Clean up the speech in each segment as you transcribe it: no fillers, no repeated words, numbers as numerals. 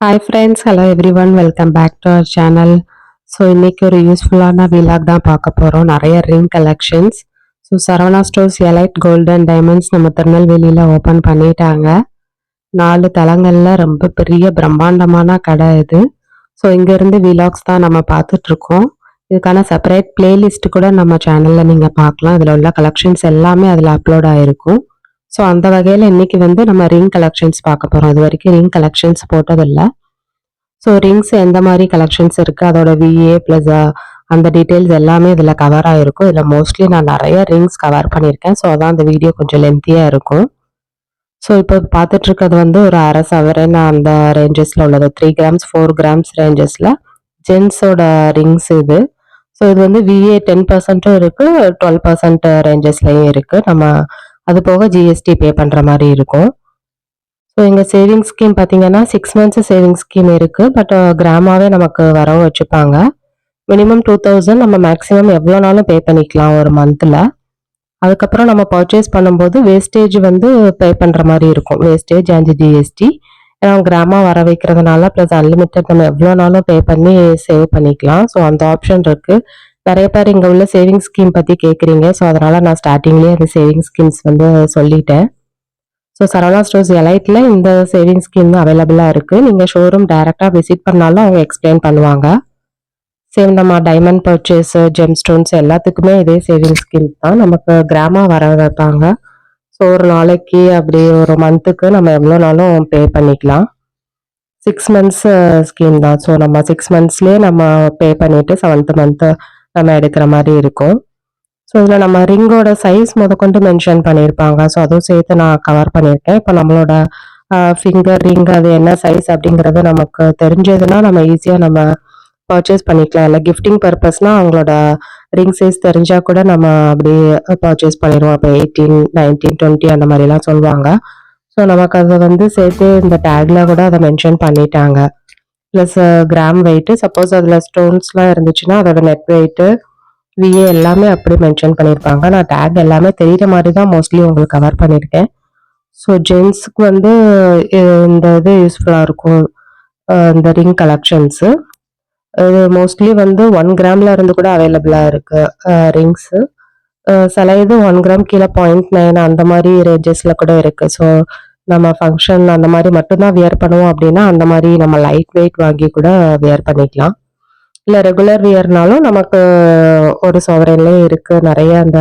Hi friends, hello everyone, welcome back to our channel. So இன்னைக்கு ஒரு யூஸ்ஃபுல்லான vlog தான் பார்க்க போகிறோம். நிறைய ring collections. So Saravana stores elite golden diamonds நம்ம திருநெல்வேலியில் ஓப்பன் பண்ணிட்டாங்க. 4 தளங்களில் ரொம்ப பெரிய பிரம்மாண்டமான கடை இது. ஸோ இங்கேருந்து விலாக்ஸ் தான் நம்ம பார்த்துட்ருக்கோம். இதுக்கான செப்பரேட் பிளேலிஸ்ட் கூட நம்ம சேனலில் நீங்கள் பார்க்கலாம். இதில் உள்ள கலெக்ஷன்ஸ் எல்லாமே அதில் அப்லோட் ஆகிருக்கும். ஸோ அந்த வகையில் இன்னைக்கு வந்து நம்ம ரிங் கலெக்ஷன்ஸ் பார்க்க போகிறோம். இது வரைக்கும் ரிங் கலெக்ஷன்ஸ் போட்டதில்லை. ஸோ ரிங்ஸ் எந்த மாதிரி கலெக்ஷன்ஸ் இருக்குது, அதோட விஏ ப்ளஸ் அந்த டீட்டெயில்ஸ் எல்லாமே இதில் கவர் ஆகிருக்கும். இதில் மோஸ்ட்லி நான் நிறைய ரிங்ஸ் கவர் பண்ணியிருக்கேன். ஸோ அதான் அந்த வீடியோ கொஞ்சம் லென்த்தியாக இருக்கும். ஸோ இப்போ பார்த்துட்ருக்கிறது வந்து ஒரு அரை சவரன் அந்த ரேஞ்சஸில் உள்ளது. 3 கிராம்ஸ் 4 கிராம்ஸ் ரேஞ்சஸில் ஜென்ஸோட ரிங்ஸ் இது. ஸோ இது வந்து விஏ 10% இருக்குது, 12% ரேஞ்சஸ்லையும் இருக்குது. நம்ம அது போக ஜிஎஸ்டி பே பண்ணுற மாதிரி இருக்கும். ஸோ எங்கள் சேவிங்ஸ் ஸ்கீம் பார்த்தீங்கன்னா 6 மந்த்ஸ் சேவிங்ஸ் ஸ்கீம் இருக்குது. பட் கிராமாவே நமக்கு வரவும் வச்சுப்பாங்க. மினிமம் 2000 நம்ம மேக்ஸிமம் எவ்வளோ நாளும் பே பண்ணிக்கலாம் ஒரு மந்தில். அதுக்கப்புறம் நம்ம பர்ச்சேஸ் பண்ணும்போது வேஸ்டேஜ் வந்து பே பண்ணுற மாதிரி இருக்கும். வேஸ்டேஜ் அண்ட் ஜிஎஸ்டி ஏன்னா கிராமா வர வைக்கிறதுனால ப்ளஸ் அன்லிமிட்டட் நம்ம எவ்வளோ நாளும் பே பண்ணி சேவ் பண்ணிக்கலாம். ஸோ அந்த ஆப்ஷன் இருக்குது. நிறைய பேர் இங்கே உள்ள சேவிங்ஸ் ஸ்கீம் பற்றி கேட்குறீங்க. ஸோ அதனால் நான் ஸ்டார்டிங்லேயே அந்த சேவிங்ஸ் ஸ்கீம்ஸ் வந்து சொல்லிட்டேன். ஸோ சரவணா ஸ்டோர்ஸ் எலைட்டில் இந்த சேவிங்ஸ் ஸ்கீம் அவைலபிளாக இருக்குது. நீங்கள் ஷோரூம் டைரெக்டாக விசிட் பண்ணாலும் அவங்க எக்ஸ்பிளைன் பண்ணுவாங்க. சேம் நம்ம டைமண்ட் பர்ச்சேஸு ஜெம் ஸ்டோன்ஸ் எல்லாத்துக்குமே இதே சேவிங்ஸ் ஸ்கீம் தான். நமக்கு கிராமா வர வைப்பாங்க. ஸோ ஒரு நாளைக்கு அப்படி ஒரு மந்த்துக்கு நம்ம எவ்வளோ நாளும் பே பண்ணிக்கலாம். 6 மந்த்ஸ் ஸ்கீம் தான். ஸோ நம்ம 6 மந்த்ஸ்லேயே நம்ம பே பண்ணிவிட்டு 7th மந்த்து நம்ம எடுக்கிற மாதிரி இருக்கும். ஸோ இதில் நம்ம ரிங்கோட சைஸ் முதற்கொண்டு மென்ஷன் பண்ணியிருப்பாங்க. ஸோ அதுவும் சேர்த்து நான் கவர் பண்ணியிருக்கேன். இப்போ நம்மளோட ஃபிங்கர் ரிங் அது என்ன சைஸ் அப்படிங்கிறது நமக்கு தெரிஞ்சதுன்னா நம்ம ஈஸியாக நம்ம பர்ச்சேஸ் பண்ணிக்கலாம். இல்லை கிஃப்டிங் பர்பஸ்னால் அவங்களோட ரிங் சைஸ் தெரிஞ்சால் கூட நம்ம அப்படி பர்ச்சேஸ் பண்ணிடுவோம். இப்போ 18, 19, 20 அந்த மாதிரிலாம் சொல்லுவாங்க. ஸோ நமக்கு அதை வந்து சேர்த்து இந்த டேக்ல கூட அதை மென்ஷன் பண்ணிட்டாங்க. ப்ளஸ் கிராம் வெயிட்டு, சப்போஸ் அதில் ஸ்டோன்ஸ்லாம் இருந்துச்சுன்னா அதோட நெட் வெயிட்டு விஏ எல்லாமே அப்படி மென்ஷன் பண்ணியிருப்பாங்க. நான் டேக் எல்லாமே தெரிகிற மாதிரி தான் மோஸ்ட்லி உங்களுக்கு கவர் பண்ணியிருக்கேன். ஸோ ஜென்ஸுக்கு வந்து இந்த இது யூஸ்ஃபுல்லாக இருக்கும். இந்த ரிங் கலெக்ஷன்ஸு இது மோஸ்ட்லி வந்து 1 கிராமில் இருந்து கூட அவைலபிளாக இருக்குது ரிங்ஸு. சில இது 1 கிராம் கீழே 0.9 அந்த மாதிரி ரேஞ்சஸில் கூட இருக்குது. ஸோ நம்ம ஃபங்க்ஷன் அந்த மாதிரி மட்டும்தான் வியர் பண்ணுவோம் அப்படின்னா அந்த மாதிரி நம்ம லைட் வெயிட் வாங்கி கூட வியர் பண்ணிக்கலாம். இல்லை ரெகுலர் வியர்னாலும் நமக்கு ஒரு சவரன்லேயே இருக்குது. நிறைய அந்த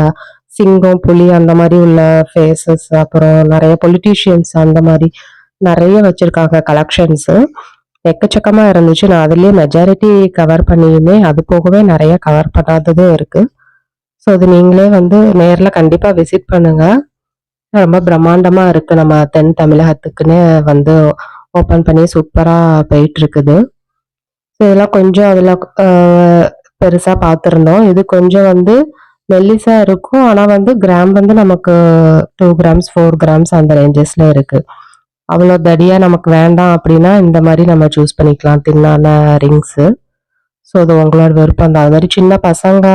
சிங்கம் புலி அந்த மாதிரி உள்ள ஃபேஸஸ், அப்புறம் நிறைய பொலிட்டீஷியன்ஸ் அந்த மாதிரி நிறைய வச்சுருக்காங்க கலெக்ஷன்ஸு. எக்கச்சக்கமாக இருந்துச்சு. நான் அதுலேயே மெஜாரிட்டி கவர் பண்ணியுமே அது போகவே நிறைய கவர் பண்ணாததும் இருக்குது. ஸோ இது நீங்களே வந்து நேரில் கண்டிப்பாக விசிட் பண்ணுங்கள். ரொம்ப பிரம்மாண்டமாக இருக்குது. நம்ம தென் தமிழகத்துக்குன்னு வந்து ஓப்பன் பண்ணி சூப்பராக போயிட்டுருக்குது. ஸோ இதெல்லாம் கொஞ்சம் அதில் பெருசாக பார்த்துருந்தோம். இது கொஞ்சம் வந்து மெல்லிசாக இருக்கும். ஆனால் வந்து கிராம் வந்து நமக்கு 2 கிராம்ஸ் 4 கிராம்ஸ் அந்த ரேஞ்சஸில் இருக்குது. அவ்வளோ தடியாக நமக்கு வேண்டாம் அப்படின்னா இந்த மாதிரி நம்ம சூஸ் பண்ணிக்கலாம் தின்னான ரிங்ஸு. ஸோ அது உங்களோட விருப்பம் தான். அது மாதிரி சின்ன பசங்க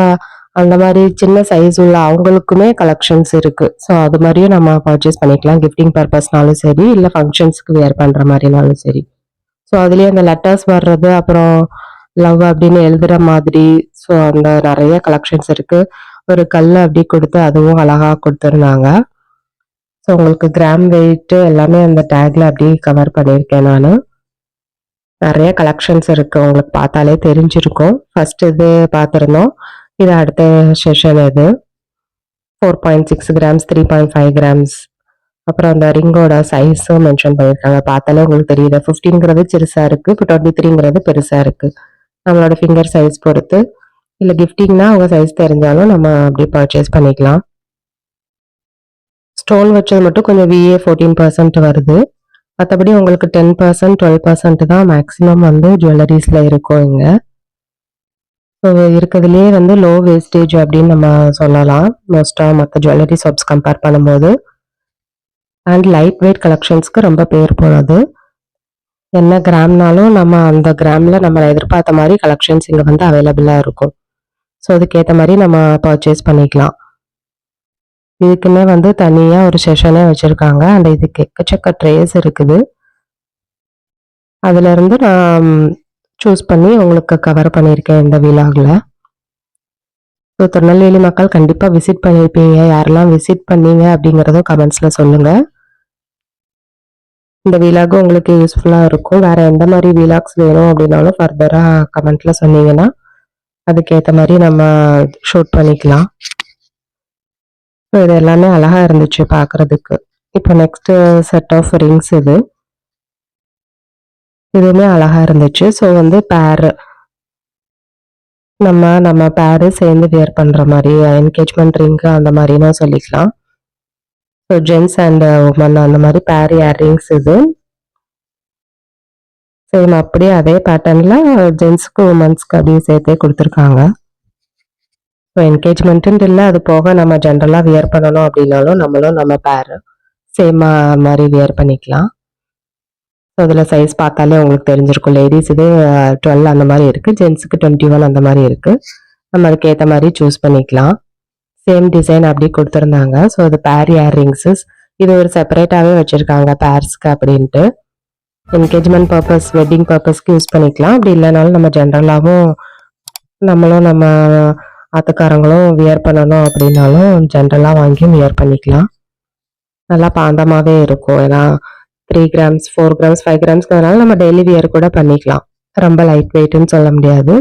அந்த மாதிரி சின்ன சைஸ் உள்ள அவங்களுக்குமே கலெக்ஷன்ஸ் இருக்குது. ஸோ அது மாதிரியும் நம்ம பர்ச்சேஸ் பண்ணிக்கலாம். கிஃப்டிங் பர்பஸ்னாலும் சரி, இல்லை ஃபங்க்ஷன்ஸ்க்கு வேர் பண்ணுற மாதிரினாலும் சரி. ஸோ அதுலேயே அந்த லெட்டர்ஸ் வர்றது, அப்புறம் லவ் அப்படின்னு எழுதுகிற மாதிரி, ஸோ அந்த நிறைய கலெக்ஷன்ஸ் இருக்குது. ஒரு கல் அப்படி கொடுத்து அதுவும் அழகாக கொடுத்துருந்தாங்க. ஸோ உங்களுக்கு கிராம் வெயிட்டு எல்லாமே அந்த டேக்ல அப்படியே கவர் பண்ணியிருக்கேன் நான். நிறைய கலெக்ஷன்ஸ் இருக்குது. உங்களுக்கு பார்த்தாலே தெரிஞ்சிருக்கும். ஃபர்ஸ்ட் இது பார்த்துருந்தோம். இது அடுத்த செஷன் இது 4.6 கிராம்ஸ் 3.5 கிராம்ஸ். அப்புறம் அந்த ரிங்கோட சைஸும் மென்ஷன் பண்ணியிருக்காங்க. பார்த்தாலே உங்களுக்கு தெரியுது. 15ங்கிறது சிறுசாக இருக்குது, இப்போ 23ங்கிறது பெருசாக இருக்குது. நம்மளோட ஃபிங்கர் சைஸ் பொறுத்து. இல்லை கிஃப்டிங்னா அவங்க சைஸ் தெரிஞ்சாலும் நம்ம அப்படி பர்ச்சேஸ் பண்ணிக்கலாம். ஸ்டோன் வச்சது மட்டும் கொஞ்சம் விஏ 14% வருது. மற்றபடி உங்களுக்கு 10%, 12% தான் மேக்ஸிமம் வந்து ஜுவல்லரிஸில் இருக்கும் இங்கே. ஸோ இருக்கிறதுலே வந்து லோ வேஸ்டேஜ் அப்படின்னு நம்ம சொல்லலாம் மோஸ்ட்டாக மற்ற ஜுவல்லரி ஷாப்ஸ் கம்பேர் பண்ணும்போது. அண்ட் லைட் வெயிட் கலெக்ஷன்ஸ்க்கு ரொம்ப பேர் போனது. என்ன கிராம்னாலும் நம்ம அந்த கிராமில் நம்ம எதிர்பார்த்த மாதிரி கலெக்ஷன்ஸ் இங்கே வந்து அவைலபிளாக இருக்கும். ஸோ அதுக்கேற்ற மாதிரி நம்ம பர்ச்சேஸ் பண்ணிக்கலாம். இதுக்குமே வந்து தனியாக ஒரு செஷனே வச்சுருக்காங்க. அண்ட் இதுக்கு எக்கச்சக்க ட்ரேஸ் இருக்குது. அதுலேருந்து நான் சூஸ் பண்ணி உங்களுக்கு கவர் பண்ணியிருக்கேன் இந்த விலாகில். ஸோ திருநெல்வேலி மக்கள் கண்டிப்பாக விசிட் பண்ணியிருப்பீங்க. யாரெல்லாம் விசிட் பண்ணீங்க அப்படிங்கிறதும் கமெண்ட்ஸில் சொல்லுங்கள். இந்த விலாகும் உங்களுக்கு யூஸ்ஃபுல்லாக இருக்கும். வேறு எந்த மாதிரி விலாக்ஸ் வேணும் அப்படின்னாலும் ஃபர்தராக கமெண்ட்டில் சொன்னீங்கன்னா அதுக்கேற்ற மாதிரி நம்ம ஷூட் பண்ணிக்கலாம். ஸோ இது எல்லாமே அழகாக இருந்துச்சு பார்க்குறதுக்கு. இப்போ நெக்ஸ்ட்டு செட் ஆஃப் ரிங்ஸ் இதுவுமே அழகாக இருந்துச்சு. ஸோ வந்து பேர் நம்ம பேரு சேர்ந்து வியர் பண்ணுற மாதிரி என்கேஜ்மெண்ட் ரிங்கு அந்த மாதிரினா சொல்லிக்கலாம். ஸோ ஜென்ஸ் அண்ட் உமன் அந்த மாதிரி பேர் இயர்ரிங்ஸ் இது சேம் அப்படியே அதே பேட்டர்னில் ஜென்ஸுக்கு உமன்ஸ்க்கு அப்படியே சேர்த்தே கொடுத்துருக்காங்க. ஸோ என்கேஜ்மெண்ட்டுன்ட்டு இல்லை, அது போக நம்ம ஜென்ரலாக வியர் பண்ணணும் அப்படின்னாலும் நம்மளும் நம்ம பேர் சேமா மாதிரி வியர் பண்ணிக்கலாம். ஸோ அதில் சைஸ் பார்த்தாலே உங்களுக்கு தெரிஞ்சிருக்கும். லேடிஸ் இது 12 அந்த மாதிரி இருக்குது, ஜென்ஸுக்கு 21 அந்த மாதிரி இருக்குது. நம்ம அதுக்கேற்ற மாதிரி சூஸ் பண்ணிக்கலாம். சேம் டிசைன் அப்படி கொடுத்துருந்தாங்க. ஸோ அது பேர் இயர்ரிங்ஸஸ் இது ஒரு செப்பரேட்டாகவே வச்சுருக்காங்க பேர்ஸ்க்கு அப்படின்ட்டு. என்கேஜ்மெண்ட் பர்பஸ் வெட்டிங் பர்பஸ்க்கு யூஸ் பண்ணிக்கலாம். அப்படி இல்லைனாலும் நம்ம ஜென்ரலாகவும் நம்மளும் நம்ம ஆத்துக்காரங்களும் வியர் பண்ணணும் அப்படின்னாலும் ஜென்ரலாக வாங்கியும் வியர் பண்ணிக்கலாம். நல்லா பாந்தமாகவே இருக்கும். ஏன்னா 3 கிராம்ஸ் 4 கிராம்ஸ் 5 கிராம்ஸ்க்கிறதுனால நம்ம டெய்லி வியர் கூட பண்ணிக்கலாம். ரொம்ப லைட் வெயிட்னு சொல்ல முடியாது.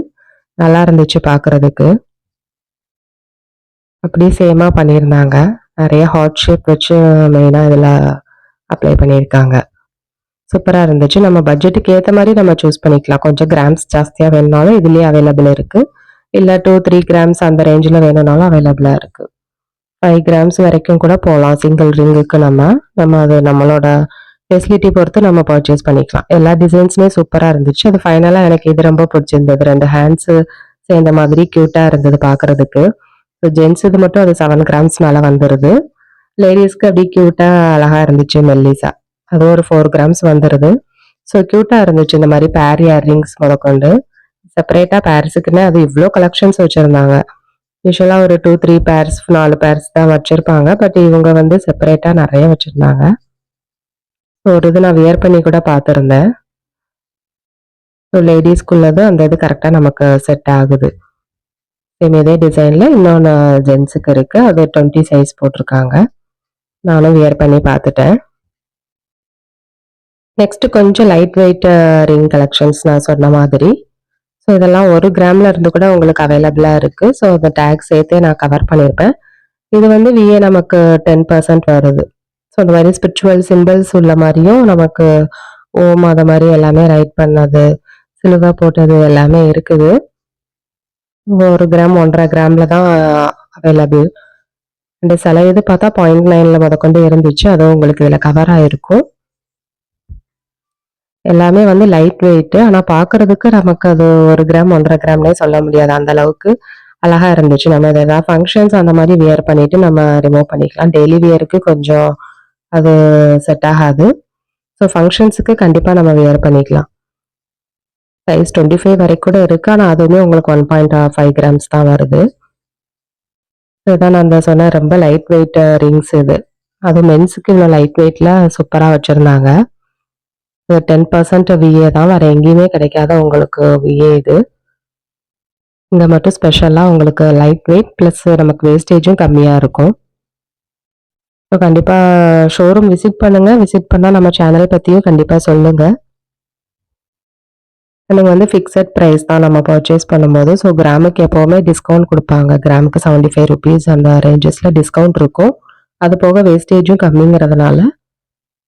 நல்லா இருந்துச்சு பார்க்குறதுக்கு. அப்படியே சேமாக பண்ணியிருந்தாங்க. நிறைய ஹார்ட் ஷேப் வச்சு மெயினாக இதில் அப்ளை பண்ணியிருக்காங்க. சூப்பராக இருந்துச்சு. நம்ம பட்ஜெட்டுக்கு ஏற்ற மாதிரி நம்ம சூஸ் பண்ணிக்கலாம். கொஞ்சம் கிராம்ஸ் ஜாஸ்தியாக வேணுனாலும் இதுலேயே அவைலபிள் இருக்குது. இல்லை 2-3 கிராம்ஸ் அந்த ரேஞ்சில் வேணும்னாலும் அவைலபிளாக இருக்குது. 5 கிராம்ஸ் வரைக்கும் கூட போகலாம் சிங்கிள் ரிங்குக்கு. நம்ம அது நம்மளோட ஃபெசிலிட்டி பொறுத்து நம்ம பர்ச்சேஸ் பண்ணிக்கலாம். எல்லா டிசைன்ஸுமே சூப்பராக இருந்துச்சு. அது ஃபைனலாக எனக்கு இது ரொம்ப பிடிச்சிருந்தது. 2 ஹேண்ட்ஸு சேர்ந்த மாதிரி க்யூட்டாக இருந்தது பார்க்குறதுக்கு. ஸோ ஜென்ஸ் இது மட்டும் அது 7 கிராம்ஸ் மேலே வந்துடுது. லேடிஸ்க்கு அப்படி க்யூட்டாக அழகாக இருந்துச்சு மெல்லிஸா. அது ஒரு 4 கிராம்ஸ் வந்துடுது. ஸோ க்யூட்டாக இருந்துச்சு. இந்த மாதிரி பேர் இயர்ரிங்ஸ் முதற்கொண்டு செப்பரேட்டாக பேர்ஸுக்குன்னு அது இவ்வளோ கலெக்ஷன்ஸ் வச்சுருந்தாங்க. யூஸ்வலாக ஒரு 2-3 பேர்ஸ் 4 பேர்ஸ் தான் வச்சுருப்பாங்க. பட் இவங்க வந்து செப்பரேட்டாக நிறைய வச்சுருந்தாங்க. ஒரு இது நான் வியர் பண்ணி கூட பார்த்துருந்தேன். ஸோ லேடிஸ்க்குள்ளது அந்த இது கரெக்டாக நமக்கு செட் ஆகுது. சேம் இதே டிசைனில் இன்னொன்று ஜென்ஸுக்கு இருக்குது. அது 20 சைஸ் போட்டிருக்காங்க. நானும் வியர் பண்ணி பார்த்துட்டேன். நெக்ஸ்ட்டு கொஞ்சம் லைட் வெயிட் ரிங் கலெக்ஷன்ஸ் நான் சொன்ன மாதிரி. ஸோ இதெல்லாம் 1 கிராமில் இருந்து கூட உங்களுக்கு அவைலபிளாக இருக்குது. ஸோ அந்த டேக் சேர்த்தே நான் கவர் பண்ணியிருப்பேன். இது வந்து விஏ நமக்கு 10% வருது. ஸோ இந்த மாதிரி ஸ்பிரிச்சுவல் சிம்பிள்ஸ் உள்ள மாதிரியும் நமக்கு ஓம் அதை மாதிரி எல்லாமே ரைட் பண்ணது சிலுவை போட்டது எல்லாமே இருக்குது. 1 கிராம் 1.5 கிராமில் தான் அவைலபிள். இந்த சில இது பார்த்தா 0.9 முதற்கொண்டு இருந்துச்சு. அதுவும் உங்களுக்கு இதில் கவர் ஆகிருக்கும். எல்லாமே வந்து லைட் வெயிட்டு. ஆனால் பார்க்குறதுக்கு நமக்கு அது 1 கிராம் 1.5 கிராம்னே சொல்ல முடியாது. அந்த அளவுக்கு அழகாக இருந்துச்சு. நம்ம இதை ஏதாவது ஃபங்க்ஷன்ஸ் அந்த மாதிரி வியர் பண்ணிவிட்டு நம்ம ரிமூவ் பண்ணிக்கலாம். டெய்லி வியருக்கு கொஞ்சம் அது செட் ஆகாது. ஸோ ஃபங்க்ஷன்ஸுக்கு கண்டிப்பாக நம்ம வியர் பண்ணிக்கலாம். சைஸ் 25 வரைக்கும் கூட இருக்குது. ஆனால் அதுவுமே உங்களுக்கு 1.5 கிராம்ஸ் தான் வருது. இதுதான் நான் சொன்ன ரொம்ப லைட் வெயிட் ரிங்ஸ் இது. அது மென்ஸுக்கு இவ்வளோ லைட் வெயிட்டில் சூப்பராக வச்சுருந்தாங்க. இது 10% விஏ தான். வேறு எங்கேயுமே கிடைக்காத உங்களுக்கு விஏ இது. இங்கே மட்டும் ஸ்பெஷலாக உங்களுக்கு லைட் வெயிட் ப்ளஸ் நமக்கு வேஸ்டேஜும் கம்மியாக இருக்கும். ஸோ கண்டிப்பாக ஷோரூம் விசிட் பண்ணுங்கள். விசிட் பண்ணால் நம்ம சேனல் பற்றியும் கண்டிப்பாக சொல்லுங்கள். எனக்கு வந்து ஃபிக்ஸட் ப்ரைஸ் தான் நம்ம பர்ச்சேஸ் பண்ணும்போது. ஸோ கிராமுக்கு எப்போவுமே டிஸ்கவுண்ட் கொடுப்பாங்க. கிராமுக்கு 75 ருபீஸ் அந்த ரேஞ்சஸில் டிஸ்கவுண்ட் இருக்கும். அது போக வேஸ்டேஜும் கம்மிங்கிறதுனால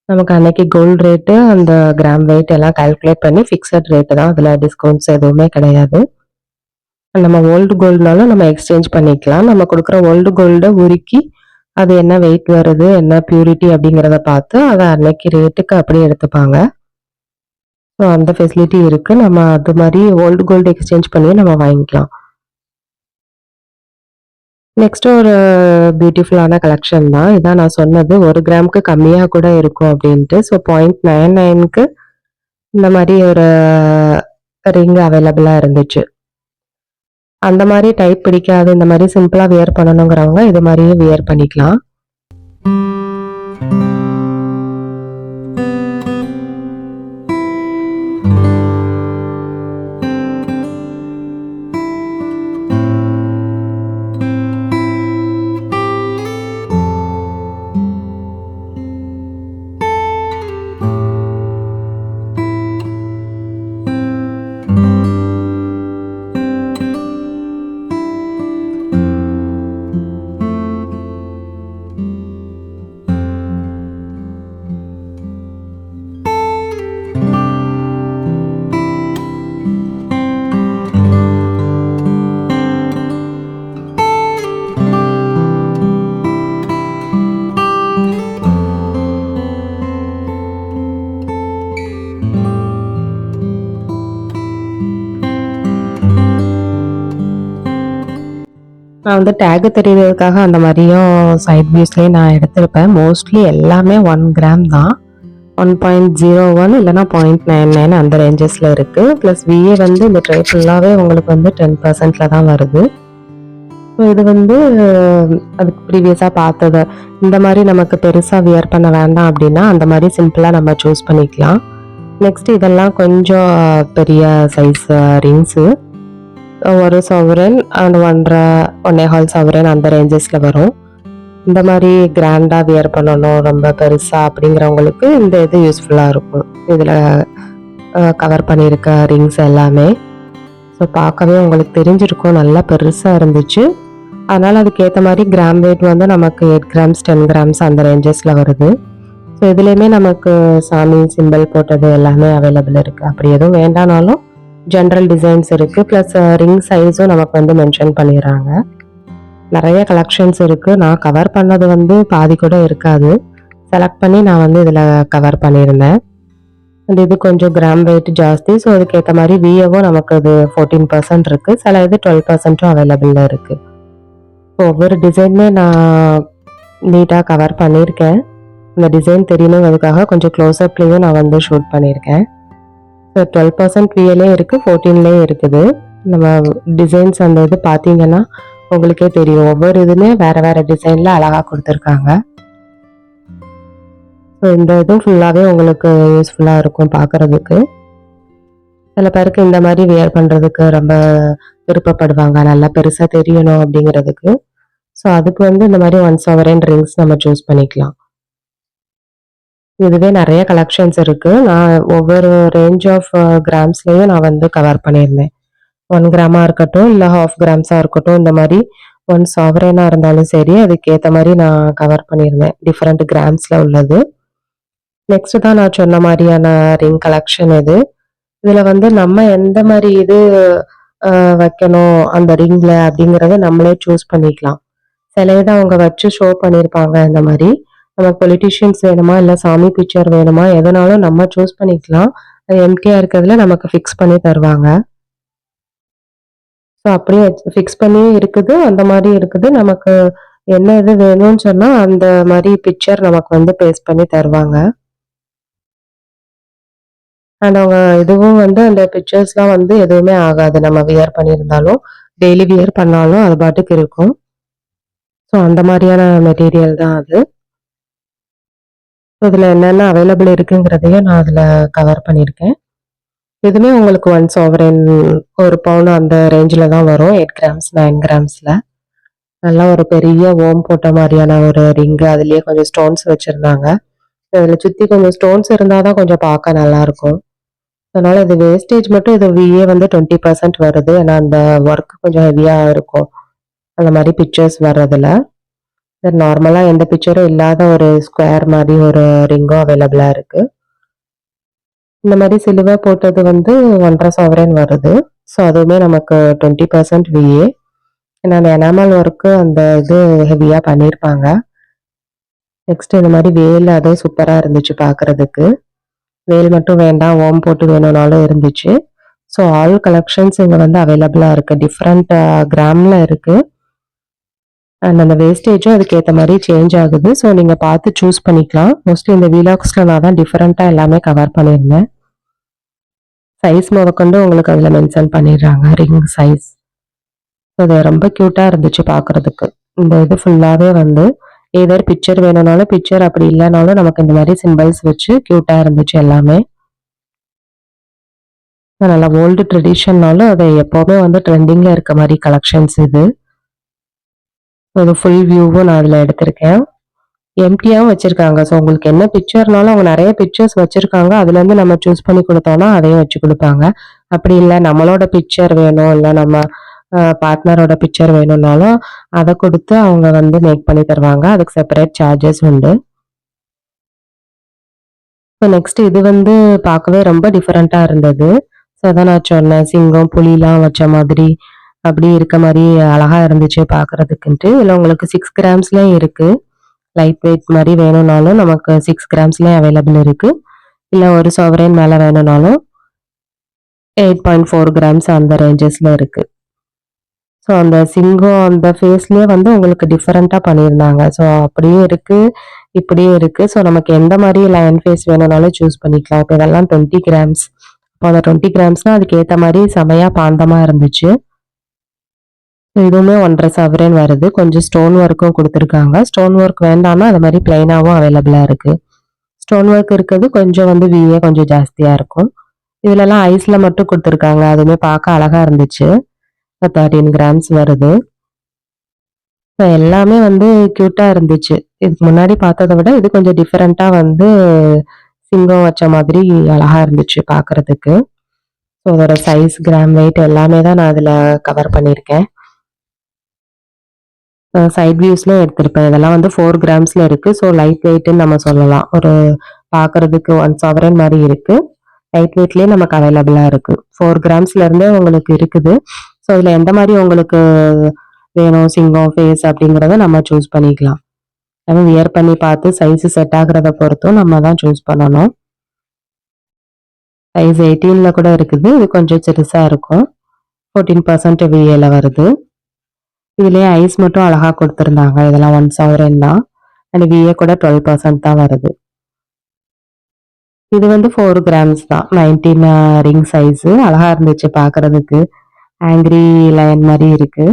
நமக்கு அன்னைக்கு கோல்டு ரேட்டு அந்த கிராம் வெயிட் எல்லாம் கால்குலேட் பண்ணி ஃபிக்ஸட் ரேட்டு தான். அதில் டிஸ்கவுண்ட்ஸ் எதுவுமே கிடையாது. நம்ம ஓல்டு கோல்டுனாலும் நம்ம எக்ஸ்சேஞ்ச் பண்ணிக்கலாம். நம்ம கொடுக்குற ஓல்டு கோல்டை உருக்கி அது என்ன வெயிட் வருது என்ன பியூரிட்டி அப்படிங்கிறத பார்த்து அதை அன்னைக்கு ரேட்டுக்கு அப்படியே எடுத்துப்பாங்க. ஸோ அந்த ஃபெசிலிட்டி இருக்குது. நம்ம அது மாதிரி ஓல்டு கோல்டு எக்ஸ்சேஞ்ச் பண்ணி நம்ம வாங்கிக்கலாம். நெக்ஸ்ட் ஒரு பியூட்டிஃபுல்லான கலெக்ஷன் தான். இதான் நான் சொன்னது 1 கிராமுக்கு கம்மியாக கூட இருக்கும் அப்படின்ட்டு. ஸோ 0.99க்கு இந்த மாதிரி ஒரு ரிங் அவைலபிளாக இருந்துச்சு. அந்த மாதிரி டைப் பிடிக்காது, இந்த மாதிரி சிம்பிளாக வியர் பண்ணணுங்கிறவங்க இது மாதிரியே வியர் பண்ணிக்கலாம். நான் வந்து டேக் தெரியறதுக்காக அந்த மாதிரியும் சைட் வியூஸ்லேயே நான் எடுத்திருப்பேன். மோஸ்ட்லி எல்லாமே 1 கிராம் தான். 1.01 இல்லைனா 0.99 அந்த ரேஞ்சஸில் இருக்குது. ப்ளஸ் விஏ வந்து இந்த ட்ரை ஃபுல்லாகவே உங்களுக்கு வந்து 10% தான் வருது. ஸோ இது வந்து அதுக்கு ப்ரீவியஸாக பார்த்தது. இந்த மாதிரி நமக்கு பெருசாக வியர் பண்ண வேண்டாம் அப்படின்னா அந்த மாதிரி சிம்பிளாக நம்ம சூஸ் பண்ணிக்கலாம். நெக்ஸ்ட் இதெல்லாம் கொஞ்சம் பெரிய சைஸ் ரிங்ஸு. 1 சவரன் அண்ட் 1.5 சவரன் அந்த ரேஞ்சஸில் வரும். இந்த மாதிரி கிராண்டாக வியர் பண்ணணும் ரொம்ப பெருசாக அப்படிங்கிறவங்களுக்கு இந்த இது யூஸ்ஃபுல்லாக இருக்கும். இதில் கவர் பண்ணியிருக்க ரிங்ஸ் எல்லாமே. ஸோ பார்க்கவே உங்களுக்கு தெரிஞ்சிருக்கும் நல்லா பெருசாக இருந்துச்சு. அதனால் அதுக்கேற்ற மாதிரி கிராம் வெயிட் வந்து நமக்கு 8 கிராம்ஸ் 10 கிராம்ஸ் அந்த ரேஞ்சஸில் வருது. ஸோ இதுலேயுமே நமக்கு சாமி சிம்பிள் போட்டது எல்லாமே அவைலபிள் இருக்குது. அப்படி எதுவும் வேண்டானாலும் ஜென்ரல் டிசைன்ஸ் இருக்குது. ப்ளஸ் ரிங் சைஸும் நமக்கு வந்து மென்ஷன் பண்ணிடுறாங்க. நிறைய கலெக்ஷன்ஸ் இருக்குது. நான் கவர் பண்ணது வந்து பாதி கூட இருக்காது. செலக்ட் பண்ணி நான் வந்து இதில் கவர் பண்ணியிருந்தேன். அண்ட் இது கொஞ்சம் கிராம் வெயிட் ஜாஸ்தி. ஸோ அதுக்கேற்ற மாதிரி விஏவும் நமக்கு அது 14% இருக்குது. சில இது 12%ம் அவைலபிளில் இருக்குது. ஸோ ஒவ்வொரு டிசைனுமே நான் நீட்டாக கவர் பண்ணியிருக்கேன். இந்த டிசைன் தெரியணுங்கிறதுக்காக கொஞ்சம் க்ளோஸ்அப்லேயும் நான் வந்து ஷூட் பண்ணியிருக்கேன். ஸோ 12% விஏலேயும் இருக்குது, 14லேயும் இருக்குது. நம்ம டிசைன்ஸ் அந்த இது பார்த்தீங்கன்னா உங்களுக்கே தெரியும். ஒவ்வொரு இதுவுமே வேறு வேறு டிசைனில் அழகாக கொடுத்துருக்காங்க. ஸோ இந்த இதுவும் ஃபுல்லாகவே உங்களுக்கு யூஸ்ஃபுல்லாக இருக்கும் பார்க்குறதுக்கு. சில பேருக்கு இந்த மாதிரி வியர் பண்ணுறதுக்கு ரொம்ப விருப்பப்படுவாங்க, நல்லா பெருசாக தெரியணும் அப்படிங்கிறதுக்கு. ஸோ அதுக்கு வந்து இந்த மாதிரி 1 சவரன் ரிங்ஸ் நம்ம சூஸ் பண்ணிக்கலாம். இதுவே நிறைய கலெக்ஷன்ஸ் இருக்குது. நான் ஒவ்வொரு ரேஞ்ச் ஆஃப் கிராம்ஸ்லேயும் நான் வந்து கவர் பண்ணியிருந்தேன். 1 கிராமாக இருக்கட்டும் இல்லை 1/2 கிராம்ஸாக இருக்கட்டும், இந்த மாதிரி 1 சாவரனாக இருந்தாலும் சரி அதுக்கேற்ற மாதிரி நான் கவர் பண்ணியிருந்தேன். டிஃப்ரெண்ட் கிராம்ஸில் உள்ளது. நெக்ஸ்ட் தான் நான் சொன்ன மாதிரியான ரிங் கலெக்ஷன் இது. இதில் வந்து நம்ம எந்த மாதிரி இது வைக்கணும் அந்த ரிங்கில் அப்படிங்கிறத நம்மளே சூஸ் பண்ணிக்கலாம். சில இதை அவங்க வச்சு ஷோ பண்ணியிருப்பாங்க. இந்த மாதிரி நமக்கு பொலிட்டிஷியன்ஸ் வேணுமா இல்லை சாமி பிக்சர் வேணுமா எதனாலும் நம்ம சூஸ் பண்ணிக்கலாம். அது எம்டியாக இருக்கிறதுல நமக்கு ஃபிக்ஸ் பண்ணி தருவாங்க. ஸோ அப்படியே ஃபிக்ஸ் பண்ணி இருக்குது, அந்த மாதிரி இருக்குது. நமக்கு என்ன இது வேணும்னு சொன்னால் அந்த மாதிரி பிக்சர் நமக்கு வந்து பேஸ்ட் பண்ணி தருவாங்க. அண்ட் அவங்க இதுவும் வந்து அந்த பிக்சர்ஸ்லாம் வந்து எதுவுமே ஆகாது. நம்ம வியர் பண்ணியிருந்தாலும் டெய்லி வியர் பண்ணாலும் அது பாட்டுக்கு இருக்கும். ஸோ அந்த மாதிரியான மெட்டீரியல் தான் அது. ஸோ இதில் என்னென்ன அவைலபிள் இருக்குங்கிறதையும் நான் அதில் கவர் பண்ணியிருக்கேன். இதுவுமே உங்களுக்கு 1 சவரன் 1 பவுன் அந்த ரேஞ்சில் தான் வரும். 8 கிராம்ஸ் 9 கிராம்ஸில் நல்லா ஒரு பெரிய ஓம் போட்ட மாதிரியான ஒரு ரிங்கு. அதுலேயே கொஞ்சம் ஸ்டோன்ஸ் வச்சுருந்தாங்க. இதில் சுற்றி கொஞ்சம் ஸ்டோன்ஸ் இருந்தால் தான் கொஞ்சம் பார்க்க நல்லாயிருக்கும். அதனால் இது வேஸ்டேஜ் மட்டும் இது விஏ வந்து 20% வருது. ஏன்னா அந்த ஒர்க் கொஞ்சம் ஹெவியாக இருக்கும் அந்த மாதிரி பிக்சர்ஸ் வர்றதில். நார்மலாக எந்த பிக்சரும் இல்லாத ஒரு ஸ்கொயர் மாதிரி ஒரு ரிங்கும் அவைலபிளாக இருக்குது. இந்த மாதிரி சிலுவை போட்டது வந்து 1.5 சவரன் வருது. ஸோ அதுவுமே நமக்கு 20% விஏ. ஏன்னா அந்த எனாமல் ஒர்க்கு அந்த இது ஹெவியாக பண்ணியிருப்பாங்க. நெக்ஸ்ட் இந்த மாதிரி வேல் அதே சூப்பராக இருந்துச்சு பார்க்குறதுக்கு. வேல் மட்டும் வேண்டாம், ஓம் போட்டு வேணும்னாலும் இருந்துச்சு. ஸோ ஆல் கலெக்ஷன்ஸ் இங்கே வந்து அவைலபிளாக இருக்குது. டிஃப்ரெண்ட் கிராமில் இருக்குது. அண்ட் அந்த வேஸ்டேஜும் அதுக்கேற்ற மாதிரி சேஞ்ச் ஆகுது. ஸோ நீங்கள் பார்த்து சூஸ் பண்ணிக்கலாம். மோஸ்ட்லி இந்த வீலாக்ஸில் நான் தான் டிஃப்ரெண்ட்டாக எல்லாமே கவர் பண்ணியிருந்தேன். சைஸ் முதற்கொண்டு உங்களுக்கு அதில் மென்ஷன் பண்ணிடுறாங்க, ரிங் சைஸ். ஸோ அது ரொம்ப க்யூட்டாக இருந்துச்சு பார்க்குறதுக்கு. இந்த இது ஃபுல்லாகவே வந்து ஏதர் பிக்சர் வேணும்னாலும் பிக்சர், அப்படி இல்லைனாலும் நமக்கு இந்த மாதிரி சிம்பிள்ஸ் வச்சு க்யூட்டாக இருந்துச்சு எல்லாமே. நல்லா ஓல்டு ட்ரெடிஷன்னாலும் அது எப்போவுமே வந்து ட்ரெண்டிங்கில் இருக்க மாதிரி கலெக்ஷன்ஸ் இது. ஒரு ஃபுல் வியூவும் நான் அதில் எடுத்திருக்கேன். எம்டியாகவும் வச்சுருக்காங்க. ஸோ உங்களுக்கு என்ன பிக்சர்னாலும் அவங்க நிறைய பிக்சர்ஸ் வச்சுருக்காங்க. அதுலேருந்து நம்ம சூஸ் பண்ணி கொடுத்தோன்னா அதையும் வச்சு கொடுப்பாங்க. அப்படி இல்லை நம்மளோட பிக்சர் வேணும், இல்லை நம்ம பார்ட்னரோட பிக்சர் வேணும்னாலும் அதை கொடுத்து அவங்க வந்து மேக் பண்ணி தருவாங்க. அதுக்கு செப்பரேட் சார்ஜஸ் உண்டு. ஸோ நெக்ஸ்ட் இது வந்து பார்க்கவே ரொம்ப டிஃப்ரெண்ட்டாக இருந்தது. ஸோ அதான் நான் சொன்னேன், சிங்கம் புலிலாம் வச்ச மாதிரி அப்படி இருக்க மாதிரி அழகாக இருந்துச்சு பார்க்குறதுக்குன்ட்டு. இதில் உங்களுக்கு 6 கிராம்ஸ்லேயும் இருக்குது. லைட் வெயிட் மாதிரி வேணும்னாலும் நமக்கு 6 கிராம்ஸ்லேயும் அவைலபிள் இருக்குது. இல்லை 1 சவரன் மேலே வேணும்னாலும் 8.4 கிராம்ஸ் அந்த ரேஞ்சஸில் இருக்குது. ஸோ அந்த சிங்கம் அந்த ஃபேஸ்லயே வந்து உங்களுக்கு டிஃபரெண்ட்டா பண்ணியிருந்தாங்க. ஸோ அப்படியும் இருக்கு, இப்படியும் இருக்கு. ஸோ நமக்கு எந்த மாரி லயன் ஃபேஸ் வேணும்னாலும் சூஸ் பண்ணிக்கலாம். இப்ப இதெல்லாம் 20 கிராம்ஸ். அப்போ அந்த 20 கிராம்ஸ்னா அதுக்கு ஏத்த மாரி செமையா பாந்தமா இருந்துச்சு. இதுவுமே 1½ சவரன் வருது. கொஞ்சம் ஸ்டோன் ஒர்க்கும் குடுத்துருக்காங்க. ஸ்டோன் ஒர்க் வேண்டான்னா அது மாரி பிளைனாவும் அவைலபிளா இருக்கு. ஸ்டோன் ஒர்க் இருக்கிறது கொஞ்சம் வந்து விஏ கொஞ்சம் ஜாஸ்தியா இருக்கும். இதுலலாம் ஐஸ்ல மட்டும் குடுத்துருக்காங்க. அதுவுமே பார்க்க அழகா இருந்துச்சு. 13 கிராம்ஸ் வருது. எல்லாமே வந்து கியூட்டா இருந்துச்சு. இதுக்கு முன்னாடி பார்த்தத விட இது கொஞ்சம் டிஃபரெண்ட்டா வந்து சிங்கம் வச்ச மாதிரி அழகா இருந்துச்சு பார்க்கறதுக்கு. ஸோ அதோட சைஸ், கிராம், வெயிட் எல்லாமே தான் நான் அதுல கவர் பண்ணியிருக்கேன். சைட் வியூஸ்லயும் எடுத்திருப்பேன். இதெல்லாம் வந்து 4 கிராம்ஸ்ல இருக்கு. ஸோ லைட் வெயிட்ன்னு நம்ம சொல்லலாம். ஒரு பார்க்கறதுக்கு 1 சவரன் மாரி இருக்கு. லைட் வெயிட்லயே நமக்கு அவைலபிளா இருக்கு. 4 கிராம்ஸ்ல இருந்தே உங்களுக்கு இருக்குது. ஸோ இதுல எந்த மாரி உங்களுக்கு வேணும், சிங்கம் ஃபேஸ் அப்படிங்கிறத நம்ம சூஸ் பண்ணிக்கலாம். நம்ம வியர் பண்ணி பார்த்து சைஸ் செட் ஆகுறத பொறுத்தும் நம்ம தான் சூஸ் பண்ணணும். சைஸ் 18ல கூட இருக்குது. இது கொஞ்சம் சிறுசா இருக்கும். 14% விஏல வருது. இதுலயே ஐஸ் மட்டும் அழகா குடுத்திருந்தாங்க. இதெல்லாம் 1 சவரன் தான். அண்ட் விஏ கூட 12% தான் வருது. இது வந்து 4 கிராம்ஸ் தான். 19 ரிங் சைஸ். அழகா இருந்துச்சு பார்க்கறதுக்கு. ஆங்ரி லயன் மாரி இருக்கு.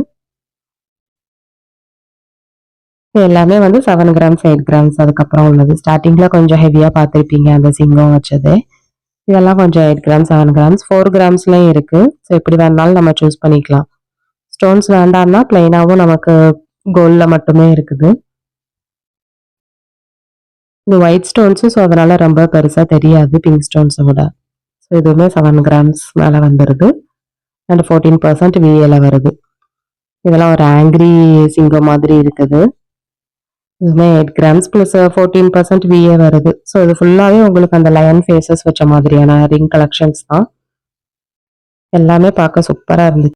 எல்லாமே வந்து 7 கிராம்ஸ், 8 கிராம்ஸ் அதுக்கப்புறம் உள்ளது. ஸ்டார்ட்டிங்ல கொஞ்சம் ஹெவியா பார்த்திருப்பீங்க அந்த சிங்கம் வச்சது. இதெல்லாம் கொஞ்சம் 8 கிராம்ஸ், 7 கிராம்ஸ், 4 கிராம்ஸ்லயும் இருக்கு. ஸோ எப்படி வேணாலும் நம்ம சூஸ் பண்ணிக்கலாம். ஸ்டோன்ஸ் வேண்டாம்னா பிளைனாவும் நமக்கு கோல்ட்ல மட்டுமே இருக்குது. இந்த ஒயிட் ஸ்டோன்ஸு ஸோ அதனால ரொம்ப பெருசா தெரியாது பிங்க் ஸ்டோன்ஸ விட. ஸோ இதுவுமே 7 கிராம்ஸ் மேல வந்துருது. அண்ட் 14% விஏல வருது. இதெல்லாம் ஒரு ஆங்ரி சிங்கம் மாதிரி இருக்குது. இதுவுமே 8 கிராம்ஸ் பிளஸ் 14% விஏ வருது. ஸோ இது ஃபுல்லாவே உங்களுக்கு அந்த லயன் ஃபேஸஸ் வச்ச மாதிரியான ரிங் கலெக்ஷன்ஸ் தான். எல்லாமே பார்க்க சூப்பரா இருந்துச்சு.